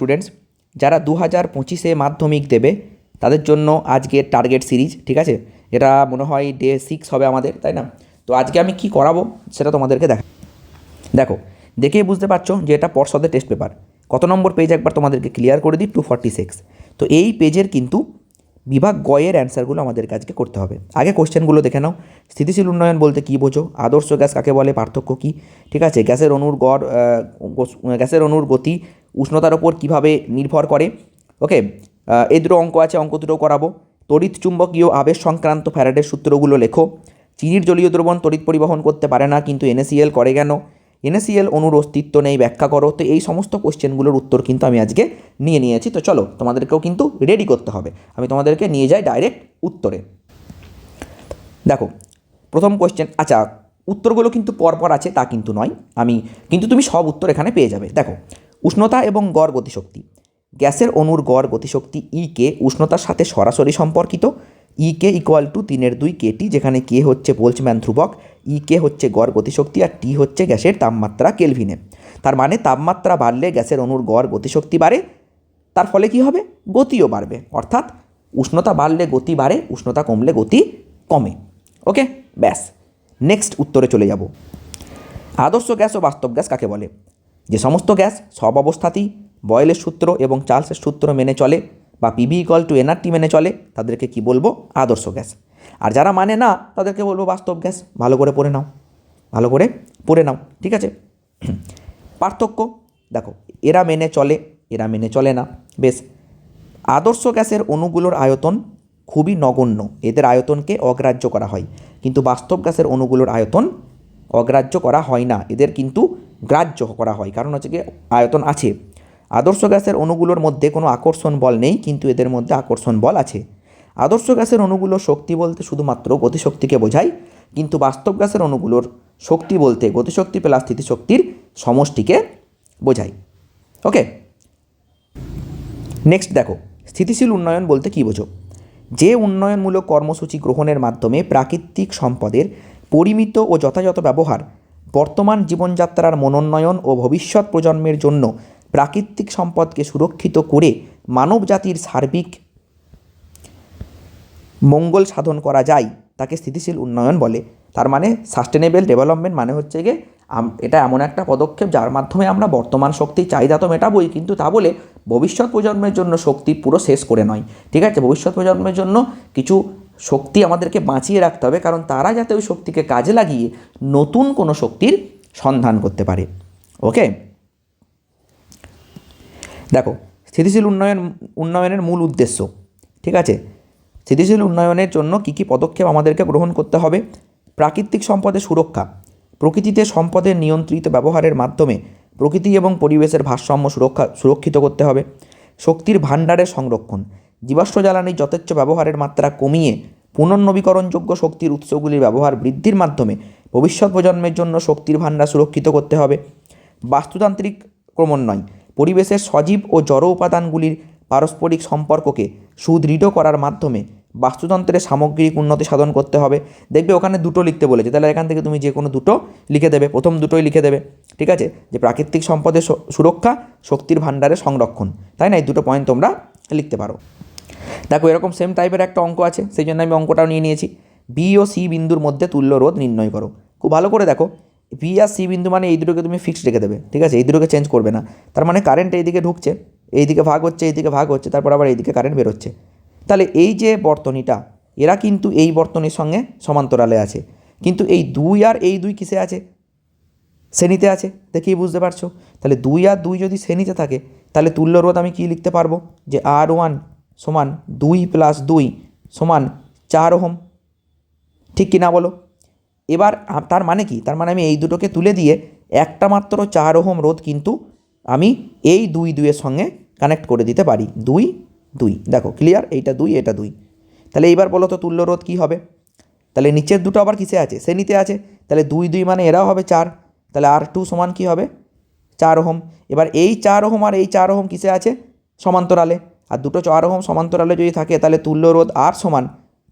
Students, যারা 2025-এ মাধ্যমিক দেবে তাদের জন্য আজকে টার্গেট সিরিজ, ঠিক আছে? এটা মনে হয় ডে 6 হবে আমাদের, তাই না? তো আজকে আমি কি করাবো সেটা তোমাদেরকে দেখো, দেখেই বুঝতে পারছো যে এটা পর্ষদের টেস্ট পেপার। কত নম্বর পেজ একবার তোমাদেরকে ক্লিয়ার করে দিই, 246। তো এই পেজের কিন্তু বিভাগ গয়ের অ্যান্সারগুলো আমাদেরকে আজকে করতে হবে। আগে কোশ্চেনগুলো দেখে নাও। স্থিতিশীল উন্নয়ন বলতে কী বোঝো? আদর্শ গ্যাস কাকে বলে? পার্থক্য কী? ঠিক আছে, গ্যাসের অণুর গতি উষ্ণতার ওপর কীভাবে নির্ভর করে? ওকে, এই দুটো অঙ্ক আছে, অঙ্ক দুটো করাবো। তড়িৎ চুম্বকীয় আবেশ সংক্রান্ত ফ্যারাডের সূত্রগুলো লেখো। চিনির জলীয় দ্রবণ তড়িৎ পরিবহন করতে পারে না, কিন্তু NaCl করে কেন? NaCl অণুর অস্তিত্ব নেই, ব্যাখ্যা করো। তো এই সমস্ত কোশ্চেনগুলোর উত্তর কিন্তু আমি আজকে নিয়েছি। তো চলো, তোমাদেরকেও কিন্তু রেডি করতে হবে। আমি তোমাদেরকে নিয়ে যাই ডাইরেক্ট উত্তরে। দেখো, প্রথম কোশ্চেন, আচ্ছা উত্তরগুলো কিন্তু পরপর আছে তা কিন্তু নয়, কিন্তু তুমি সব উত্তর এখানে পেয়ে যাবে। দেখো, উষ্ণতা এবং গড় গতিশক্তি। গ্যাসের অণুর গড় গতিশক্তি কে উষ্ণতার সাথে সরাসরি সম্পর্কিত। কে ইকুয়াল টু 3/2 KT, যেখানে কে হচ্ছে বোল্টজম্যান ধ্রুবক, কে হচ্ছে গড় গতিশক্তি, আর টি হচ্ছে গ্যাসের তাপমাত্রা কেলভিনে। তার মানে তাপমাত্রা বাড়লে গ্যাসের অণুর গড় গতিশক্তি বাড়ে, তার ফলে কি হবে? গতিও বাড়বে। অর্থাৎ উষ্ণতা বাড়লে গতি বাড়ে, উষ্ণতা কমলে গতি কমে। ওকে, ব্যাস, নেক্সট উত্তরে চলে যাব। আদর্শ গ্যাস ও বাস্তব গ্যাস কাকে বলে? যে সমস্ত গ্যাস সব অবস্থাতেই বয়েলের সূত্র এবং চার্লসের সূত্র মেনে চলে, বা PV = nRT মেনে চলে, তাদেরকে কি বলবো? আদর্শ গ্যাস। আর যারা মানে না তাদেরকে বলবো বাস্তব গ্যাস। ভালো করে পড়ে নাও, ঠিক আছে? পার্থক্য দেখো, এরা মেনে চলে, এরা মেনে চলে না। বেশ, আদর্শ গ্যাসের অণুগুলোর আয়তন খুবই নগণ্য, এদের আয়তনকে অগ্রাহ্য করা হয়। কিন্তু বাস্তব গ্যাসের অণুগুলোর আয়তন অগ্রাহ্য করা হয় না, এদের কিন্তু গ্রাহ্য করা হয়, কারণ হচ্ছে গিয়ে আয়তন আছে। আদর্শ গ্যাসের অণুগুলোর মধ্যে কোনো আকর্ষণ বল নেই, কিন্তু এদের মধ্যে আকর্ষণ বল আছে। আদর্শ গ্যাসের অণুগুলোর শক্তি বলতে শুধুমাত্র গতিশক্তিকে বোঝায়, কিন্তু বাস্তব গ্যাসের অণুগুলোর শক্তি বলতে গতিশক্তি প্লাস স্থিতিশক্তির সমষ্টিকে বোঝায়। ওকে, নেক্সট দেখো, স্থিতিশীল উন্নয়ন বলতে কী বোঝো? যে উন্নয়নমূলক কর্মসূচি গ্রহণের মাধ্যমে প্রাকৃতিক সম্পদের পরিমিত ও যথাযথ ব্যবহার, বর্তমান জীবনযাত্রার মনোন্নয়ন ও ভবিষ্যৎ প্রজন্মের জন্য প্রাকৃতিক সম্পদকে সুরক্ষিত করে মানব জাতির সার্বিক মঙ্গল সাধন করা যায়, তাকে স্থিতিশীল উন্নয়ন বলে। তার মানে সাস্টেনেবল ডেভেলপমেন্ট মানে হচ্ছে গিয়ে এটা এমন একটা পদক্ষেপ যার মাধ্যমে আমরা বর্তমান শক্তির চাহিদা তো মেটাবোই, কিন্তু তা বলে ভবিষ্যৎ প্রজন্মের জন্য শক্তি পুরো শেষ করে নয়। ঠিক আছে, ভবিষ্যৎ প্রজন্মের জন্য কিছু শক্তি আমাদেরকে বাঁচিয়ে রাখতে হবে, কারণ তারা যাতে ওই শক্তিকে কাজে লাগিয়ে নতুন কোনো শক্তির সন্ধান করতে পারে। ওকে, দেখো, স্থিতিশীল উন্নয়নের মূল উদ্দেশ্য, ঠিক আছে? স্থিতিশীল উন্নয়নের জন্য কী কী পদক্ষেপ আমাদেরকে গ্রহণ করতে হবে? প্রাকৃতিক সম্পদের সুরক্ষা, প্রকৃতিতে সম্পদের নিয়ন্ত্রিত ব্যবহারের মাধ্যমে প্রকৃতি এবং পরিবেশের ভারসাম্য সুরক্ষিত করতে হবে। শক্তির ভাণ্ডারের সংরক্ষণ, জীবাশ্ম জ্বালানির যথেচ্ছ ব্যবহারের মাত্রা কমিয়ে পুনর্নবীকরণযোগ্য শক্তির উৎসগুলির ব্যবহার বৃদ্ধির মাধ্যমে ভবিষ্যৎ প্রজন্মের জন্য শক্তির ভাণ্ডার সুরক্ষিত করতে হবে। বাস্তুতান্ত্রিক ক্রমোন্নয়, পরিবেশের সজীব ও জড় উপাদানগুলির পারস্পরিক সম্পর্ককে সুদৃঢ় করার মাধ্যমে বাস্তুতন্ত্রের সামগ্রিক উন্নতি সাধন করতে হবে। দেখবে ওখানে দুটো লিখতে বলেছে, তাহলে এখান থেকে তুমি যে কোনো দুটো লিখে দেবে, প্রথম দুটোই লিখে দেবে। ঠিক আছে, যে প্রাকৃতিক সম্পদের সুরক্ষা, শক্তির ভাণ্ডারের সংরক্ষণ, তাই না? এই দুটো পয়েন্ট তোমরা লিখতে পারো। দেখো, এরকম সেম টাইপের একটা অঙ্ক আছে, সেই জন্য আমি অঙ্কটাও নিয়েছি। বি ও সি বিন্দুর মধ্যে তুল্য রোধ নির্ণয় করো। খুব ভালো করে দেখো, বি আর সি বিন্দু মানে এই দুটোকে তুমি ফিক্সড রেখে দেবে, ঠিক আছে? এই দুটোকে চেঞ্জ করবে না। তার মানে কারেন্ট এইদিকে ঢুকছে, এইদিকে ভাগ হচ্ছে, এইদিকে ভাগ হচ্ছে, তারপর আবার এইদিকে কারেন্ট বেরোচ্ছে। তাহলে এই যে বর্তনীটা, এরা কিন্তু এই বর্তনীর সঙ্গে সমান্তরালে আছে, কিন্তু এই 2 আর এই 2 কিসে আছে? শ্রেণীতে আছে। দেখেই বুঝতে পারছো। তাহলে 2 আর 2 যদি শ্রেণীতে থাকে, তাহলে তুল্য রোধ আমি কি লিখতে পারবো? যে R1 সমান 2 + 2 সমান 4 ওহম। ঠিক কি না বলো? এবার তার মানে কি? তার মানে আমি এই দুটোকে তুলে দিয়ে একটা মাত্র 4 ওহম রোধ কিন্তু আমি এই 2 এর সঙ্গে কানেক্ট করে দিতে পারি। 2 2, দেখো ক্লিয়ার? এইটা 2, এটা 2। তাহলে এইবার বলো তো তুল্য রোধ কী হবে? তাহলে নিচের দুটো আবার কিসে আছে? শ্রেণীতে আছে। তাহলে 2 2 মানে এরাও হবে 4। তাহলে R2 সমান কী হবে? 4 ওহম। এবার এই 4 ওহম আর এই 4 ওহম কিসে আছে? সমান্তরালে। আর দুটো 4 ওহম সমান্তরালে যদি থাকে, তাহলে তুল্য রোধ R সমান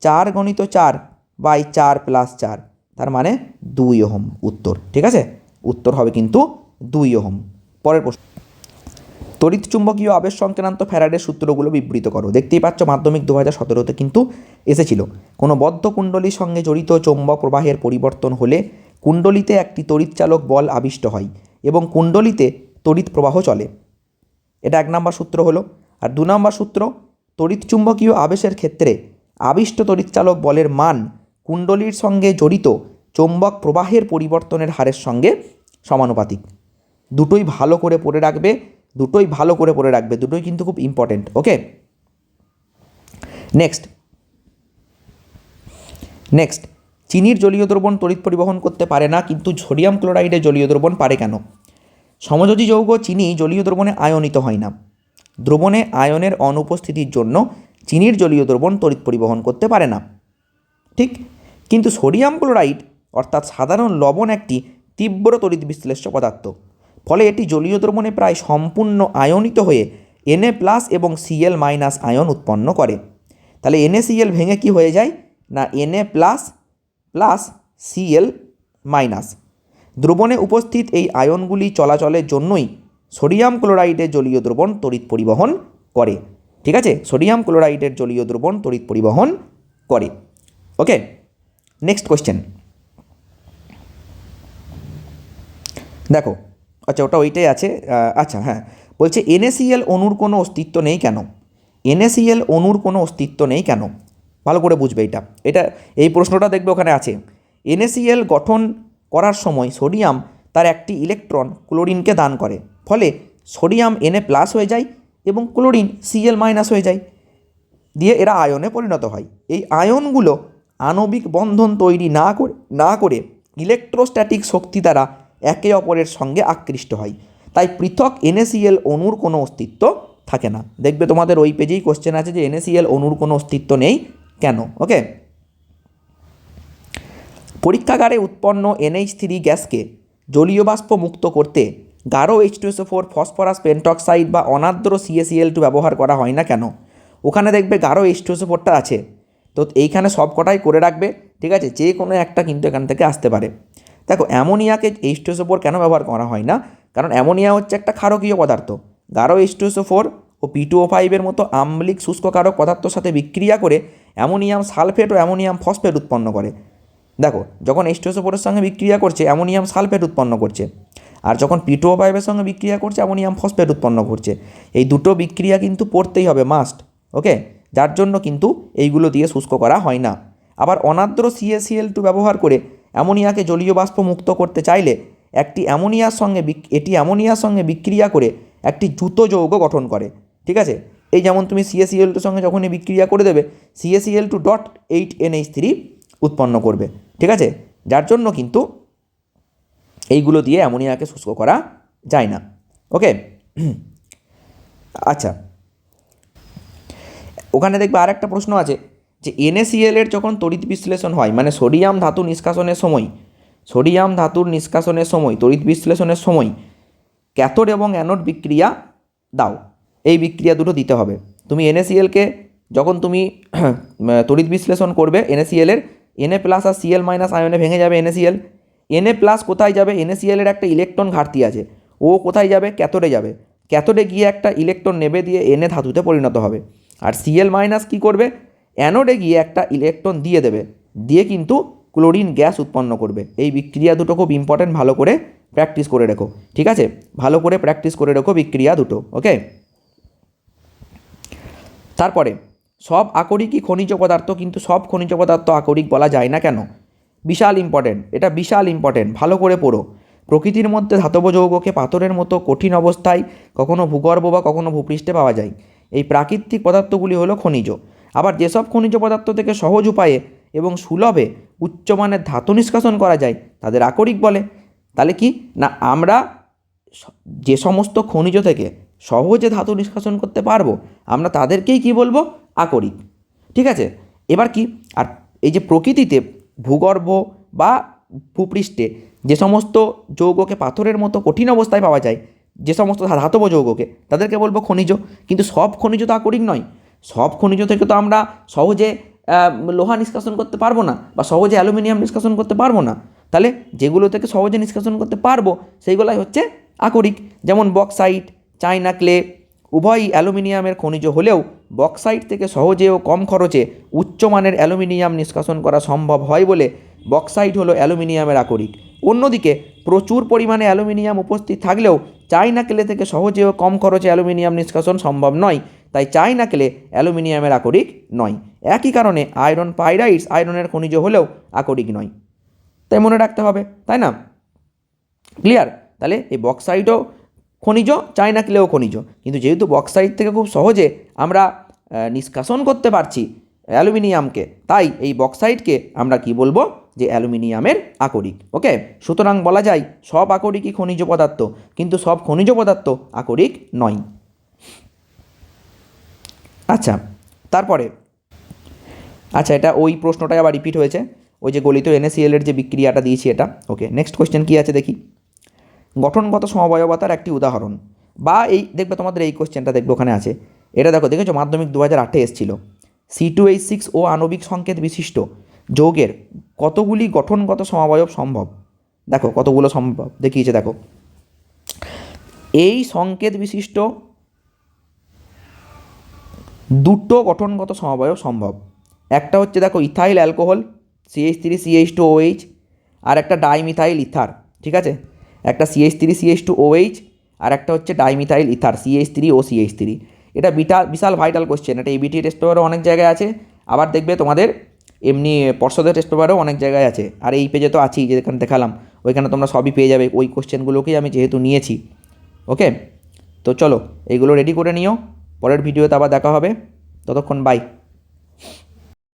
4 × 4 / 4 + 4, তার মানে 2 ওহম উত্তর। ঠিক আছে, উত্তর হবে কিন্তু 2 ওহম। পরের প্রশ্ন, তড়িৎচুম্বকীয় আবেশ সংক্রান্ত ফ্যারাডের সূত্রগুলো বিবৃত করো। দেখতেই পাচ্ছ মাধ্যমিক 2017-তে কিন্তু এসেছিল। কোনো বদ্ধ কুণ্ডলীর সঙ্গে জড়িত চৌম্বক প্রবাহের পরিবর্তন হলে কুণ্ডলীতে একটি তড়িৎচালক বল আবিষ্ট হয় এবং কুণ্ডলীতে তড়িৎ প্রবাহ চলে। এটা 1 নম্বর সূত্র হলো। আর 2 নম্বর সূত্র, তড়িৎচুম্বকীয় আবেশের ক্ষেত্রে আবিষ্ট তড়িৎচালক বলের মান কুণ্ডলীর সঙ্গে জড়িত চৌম্বক প্রবাহের পরিবর্তনের হারের সঙ্গে সমানুপাতিক। দুটোই ভালো করে পড়ে রাখবে, দুটোই কিন্তু খুব ইম্পর্টেন্ট। ওকে, নেক্সট চিনির জলীয় দ্রবণ তড়িৎ পরিবহন করতে পারে না, কিন্তু সোডিয়াম ক্লোরাইডের জলীয় দ্রবণ পারে কেন? সমযোজী যৌগ চিনি জলীয় দ্রবণে আয়নিত হয় না। দ্রবণে আয়নের অনুপস্থিতির জন্য চিনির জলীয় দ্রবণ তড়িৎ পরিবহন করতে পারে না, ঠিক। কিন্তু সোডিয়াম ক্লোরাইড অর্থাৎ সাধারণ লবণ একটি তীব্র তড়িৎ বিশ্লেষ্য পদার্থ, ফলে এটি জলীয় দ্রবণে প্রায় সম্পূর্ণ আয়নিত হয়ে Na+ এবং Cl- আয়ন উৎপন্ন করে। তাহলে NaCl ভেঙে কি হয়ে যায় না Na+ Cl-। দ্রবণে উপস্থিত এই আয়নগুলি চলাচলের জন্যই সোডিয়াম ক্লোরাইডের জলীয় দ্রবণ তড়িৎ পরিবহন করে, ঠিক আছে। সোডিয়াম ক্লোরাইডের জলীয় দ্রবণ তড়িৎ পরিবহন করে। ওকে, নেক্সট কোয়েশ্চেন দেখো। আচ্ছা, ওইটাই আছে। আচ্ছা হ্যাঁ, বলছে NaCl অণুর কোনো অস্তিত্ব নেই কেন? NaCl অণুর কোনো অস্তিত্ব নেই কেন? ভালো করে বুঝবে এই প্রশ্নটা দেখবে ওখানে আছে। NaCl গঠন করার সময় সোডিয়াম তার একটি ইলেকট্রন ক্লোরিনকে দান করে, ফলে সোডিয়াম Na+ হয়ে যায় এবং ক্লোরিন Cl- হয়ে যায়, দিয়ে এরা আয়নে পরিণত হয়। এই আয়নগুলো আণবিক বন্ধন তৈরি না করে ইলেকট্রোস্ট্যাটিক শক্তি দ্বারা একে অপরের সঙ্গে আকৃষ্ট হয়। তাই পৃথক NaCl অণুর কোনো অস্তিত্ব থাকে না। দেখবে তোমাদের ওই পেজেই কোশ্চেন আছে যে NaCl অণুর কোনো অস্তিত্ব নেই কেন। ওকে, পরীক্ষাগারে উৎপন্ন NH3 গ্যাসকে জলীয় বাষ্প মুক্ত করতে গাঢ় H2SO4, ফসফরাস পেন্টক্সাইড বা অনার্দ্র CaCl2 ব্যবহার করা হয় না কেন? ওখানে দেখবে গাঢ় H2SO4টা আছে, তো এইখানে সব কটাই করে রাখবে, ঠিক আছে। যে কোনো একটা কিন্তু এখান থেকে আসতে পারে। দেখো, অ্যামোনিয়াকে H2SO4 কেন ব্যবহার করা হয় না? কারণ অ্যামোনিয়া হচ্ছে একটা ক্ষারকীয় পদার্থ। গাঢ় H2SO4 ও P2O5 এর মতো আম্লিক শুষ্ক ক্ষারক পদার্থের সাথে বিক্রিয়া করে অ্যামোনিয়াম সালফেট ও অ্যামোনিয়াম ফসফেট উৎপন্ন করে। দেখো, যখন H2SO4 এর সঙ্গে বিক্রিয়া করছে অ্যামোনিয়াম সালফেট উৎপন্ন করছে, আর যখন P2O5 এর সঙ্গে বিক্রিয়া করছে অ্যামোনিয়াম ফসফেট উৎপন্ন করছে। এই দুটো বিক্রিয়া কিন্তু পড়তেই হবে, মাস্ট। ওকে, যার জন্য কিন্তু এইগুলো দিয়ে শুষ্ক করা হয় না। আবার অনার্দ্র CaCl2 ব্যবহার করে অ্যামোনিয়াকে জলীয় বাষ্প মুক্ত করতে চাইলে এটি অ্যামোনিয়ার সঙ্গে বিক্রিয়া করে একটি দ্রুত যৌগ গঠন করে, ঠিক আছে। এই যেমন তুমি CaCl2 সঙ্গে যখনই বিক্রিয়া করে দেবে CaCl2.8NH3 উৎপন্ন করবে, ঠিক আছে। যার জন্য কিন্তু এইগুলো দিয়ে অ্যামোনিয়াকে শুষ্ক করা যায় না। ওকে, আচ্ছা, ওখানে দেখবে আর একটা প্রশ্ন আছে যে NaCl এর যখন তড়িৎ বিশ্লেষণ হয়, মানে সোডিয়াম ধাতু নিষ্কাশনের সময় তড়িৎ বিশ্লেষণের সময় ক্যাথোড এবং অ্যানোড বিক্রিয়া দাও। এই বিক্রিয়া দুটো দিতে হবে। তুমি NaClকে যখন তুমি তড়িৎ বিশ্লেষণ করবে NaCl এর Na+ আর Cl- আয়নে ভেঙে যাবে NaCl। Na+ কোথায় যাবে? NaCl এর একটা ইলেকট্রন ঘাটতি আছে, ও কোথায় যাবে? ক্যাথোডে যাবে। ক্যাথোডে গিয়ে একটা ইলেকট্রন নেবে, দিয়ে Na ধাতুতে পরিণত হবে। আর Cl- কী করবে? অ্যানোডে গিয়ে একটা ইলেকট্রন দিয়ে দেবে, দিয়ে কিন্তু ক্লোরিন গ্যাস উৎপন্ন করবে। এই বিক্রিয়া দুটো খুব ইম্পর্টেন্ট, ভালো করে প্র্যাকটিস করে রেখো, ঠিক আছে। ভালো করে প্র্যাকটিস করে রেখো বিক্রিয়া দুটো। ওকে, তারপরে সব আকরিকই খনিজ পদার্থ, কিন্তু সব খনিজ পদার্থ আকরিক বলা যায় না কেন? বিশাল ইম্পর্টেন্ট, ভালো করে পড়ো। প্রকৃতির মধ্যে ধাতব যৌগকে পাথরের মতো কঠিন অবস্থায় কখনো ভূগর্ভ বা কখনো ভূপৃষ্ঠে পাওয়া যায়। এই প্রাকৃতিক পদার্থগুলি হলো খনিজ। আবার যেসব খনিজ পদার্থ থেকে সহজ উপায়ে এবং সুলভে উচ্চমানের ধাতু নিষ্কাশন করা যায় তাদের আকরিক বলে। তাহলে কি না, আমরা যে সমস্ত খনিজ থেকে সহজে ধাতু নিষ্কাশন করতে পারবো আমরা তাদেরকেই কি বলবো? আকরিক, ঠিক আছে। এবার কি, আর এই যে প্রকৃতিতে ভূগর্ভ বা ভূপৃষ্ঠে যে সমস্ত যৌগকে পাথরের মতো কঠিন অবস্থায় পাওয়া যায়, যে সমস্ত ধাতব যৌগকে, তাদেরকে বলবো খনিজ। কিন্তু সব খনিজ তো আকরিক নয়। সব খনিজ থেকে তো আমরা সহজে লোহা নিষ্কাশন করতে পারবো না, বা সহজে অ্যালুমিনিয়াম নিষ্কাশন করতে পারবো না। তাহলে যেগুলো থেকে সহজে নিষ্কাশন করতে পারবো সেইগুলাই হচ্ছে আকরিক, যেমন বক্সাইট, চায়না ক্লে উভয়ই অ্যালুমিনিয়ামের খনিজ হলেও বক্সাইট থেকে সহজে ও কম খরচে উচ্চমানের অ্যালুমিনিয়াম নিষ্কাশন করা সম্ভব হয় বলে বক্সাইট হলো অ্যালুমিনিয়ামের আকরিক। অন্যদিকে প্রচুর পরিমাণে অ্যালুমিনিয়াম উপস্থিত থাকলেও চায়না ক্লে থেকে সহজে ও কম খরচে অ্যালুমিনিয়াম নিষ্কাশন সম্ভব নয়, তাই চায়না ক্লে অ্যালুমিনিয়ামের আকরিক নয়। একই কারণে আয়রন পাইরাইটস আয়রনের খনিজ হলেও আকরিক নয়। তাই মনে রাখতে হবে, তাই না? ক্লিয়ার? তাহলে এই বক্সাইটও খনিজ, চায়না ক্লেও খনিজ, কিন্তু যেহেতু বক্সাইট থেকে খুব সহজে আমরা নিষ্কাশন করতে পারছি অ্যালুমিনিয়ামকে, তাই এই বক্সাইটকে আমরা কি বলবো, যে অ্যালুমিনিয়ামের আকরিক। ওকে, সুতরাং বলা যায় সব আকরিকই খনিজ পদার্থ, কিন্তু সব খনিজ পদার্থ আকরিক নয়। আচ্ছা, তারপরে এটা ওই প্রশ্নটাই আবার রিপিট হয়েছে, ওই যে গলিত NaCl এর যে বিক্রিয়াটা দিয়েছি এটা। ওকে, নেক্সট কোয়েশ্চেন কী আছে দেখি। গঠনগত সমবায়বতার একটি উদাহরণ, বা এই দেখবে তোমাদের এই কোয়েশ্চেনটা দেখবে ওখানে আছে, এটা দেখেছো মাধ্যমিক 2008 এসেছিল। C2H6O আণবিক সংকেত বিশিষ্ট যৌগের কতগুলি গঠনগত সমবায়ব সম্ভব? দেখো কতগুলো সম্ভব দেখিয়েছে, দেখো এই সংকেত বিশিষ্ট দুটো গঠনগত সমবায়ব সম্ভব। একটা হচ্ছে দেখো ইথাইল অ্যালকোহল CH3CH2OH, আর একটা ডাইমিথাইল ইথার, ঠিক আছে? একটা CH3CH2OH আর একটা হচ্ছে ডাইমিথাইল ইথার CH3OCH3। এটা বিশাল ভাইটাল কোশ্চেন, এটা EBT টেস্ট পেপারও অনেক জায়গায় আছে, আবার দেখবে তোমাদের এমনি পর্ষদের টেস্ট পেপারেও অনেক জায়গায় আছে, আর এই পেজে তো আছেই, যেখানে দেখালাম ওইখানে তোমরা সবই পেয়ে যাবে, ওই কোশ্চেনগুলোকেই আমি যেহেতু নিয়েছি। ওকে, তো চলো এইগুলো রেডি করে নিও, পরের ভিডিওতে আবার দেখা হবে, ততক্ষণ বাই।